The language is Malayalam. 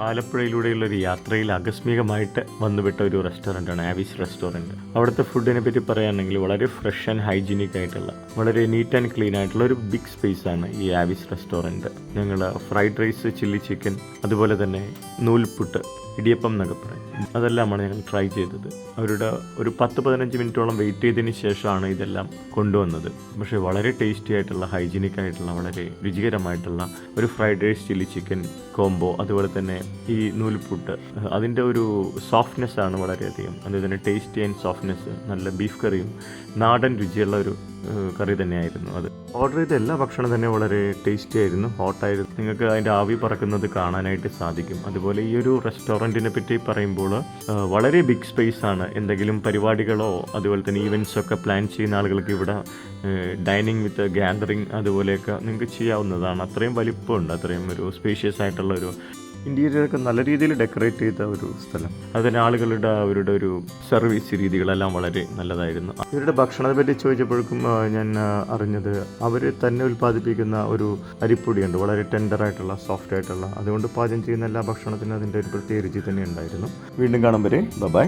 ആലപ്പുഴയിലൂടെയുള്ളൊരു യാത്രയിൽ ആകസ്മികമായിട്ട് വന്നുവിട്ട ഒരു റെസ്റ്റോറൻറ്റാണ് ആവിസ് റെസ്റ്റോറൻറ്റ്. അവിടുത്തെ ഫുഡിനെ പറ്റി പറയുകയാണെങ്കിൽ വളരെ ഫ്രഷ് ആൻഡ് ഹൈജീനിക് ആയിട്ടുള്ള, വളരെ നീറ്റ് ആൻഡ് ക്ലീൻ ആയിട്ടുള്ള ഒരു ബിഗ് സ്പേസ് ആണ് ഈ ആവിസ് റെസ്റ്റോറൻറ്റ്. ഞങ്ങൾ ഫ്രൈഡ് റൈസ്, ചില്ലി ചിക്കൻ, അതുപോലെ തന്നെ നൂൽപുട്ട്, ഇടിയപ്പം എന്നൊക്കെ പറയും, അതെല്ലാമാണ് ഞങ്ങൾ ട്രൈ ചെയ്തത്. അവരുടെ ഒരു 10-15 മിനിറ്റോളം വെയിറ്റ് ചെയ്തതിന് ശേഷമാണ് ഇതെല്ലാം കൊണ്ടുവന്നത്. പക്ഷേ വളരെ ടേസ്റ്റി ആയിട്ടുള്ള, ഹൈജീനിക് ആയിട്ടുള്ള, വളരെ രുചികരമായിട്ടുള്ള ഒരു fried rice chilli chicken combo, അതുപോലെ തന്നെ ഈ നൂൽപുട്ട്, അതിൻ്റെ ഒരു സോഫ്റ്റ്നെസ് ആണ് വളരെയധികം. അതുപോലെ തന്നെ ടേസ്റ്റി ആൻഡ് സോഫ്റ്റ്നെസ്, നല്ല ബീഫ് കറിയും നാടൻ രുചിയുള്ള ഒരു കറി തന്നെയായിരുന്നു അത്. ഓർഡർ ചെയ്ത എല്ലാ ഭക്ഷണം തന്നെ വളരെ ടേസ്റ്റി ആയിരുന്നു, ഹോട്ടായിരുന്നു. നിങ്ങൾക്ക് അതിൻ്റെ ആവി പറക്കുന്നത് കാണാനായിട്ട് സാധിക്കും. അതുപോലെ ഈ ഒരു റെസ്റ്റോറൻറ്റിനെ പറ്റി പറയുമ്പോൾ വളരെ ബിഗ് സ്പേസ് ആണ്. എന്തെങ്കിലും പരിപാടികളോ അതുപോലെ തന്നെ ഈവൻറ്റ്സ് ഒക്കെ പ്ലാൻ ചെയ്യുന്ന ആളുകൾക്ക് ഇവിടെ ഡൈനിങ് വിത്ത് ഗ്യാദറിങ് അതുപോലെയൊക്കെ നിങ്ങൾക്ക് ചെയ്യാവുന്നതാണ്. അത്രയും വലിപ്പമുണ്ട്, അത്രയും ഒരു സ്പേഷ്യസ് ആയിട്ടുള്ളൊരു, ഇൻറ്റീരിയറൊക്കെ നല്ല രീതിയിൽ ഡെക്കറേറ്റ് ചെയ്ത ഒരു സ്ഥലം. അതിന് ആളുകളുടെ അവരുടെ ഒരു സർവീസ് രീതികളെല്ലാം വളരെ നല്ലതായിരുന്നു. ഇവരുടെ ഭക്ഷണത്തെ പറ്റി ചോദിച്ചപ്പോഴേക്കും ഞാൻ അറിഞ്ഞത് അവർ തന്നെ ഉൽപ്പാദിപ്പിക്കുന്ന ഒരു അരിപ്പൊടിയുണ്ട്, വളരെ ടെൻഡറായിട്ടുള്ള, സോഫ്റ്റ് ആയിട്ടുള്ള. അതുകൊണ്ട് പാചകം ചെയ്യുന്ന എല്ലാ ഭക്ഷണത്തിനും അതിൻ്റെ ഒരു പ്രത്യേക രുചി തന്നെ ഉണ്ടായിരുന്നു. വീണ്ടും കാണും വരെ ബൈ.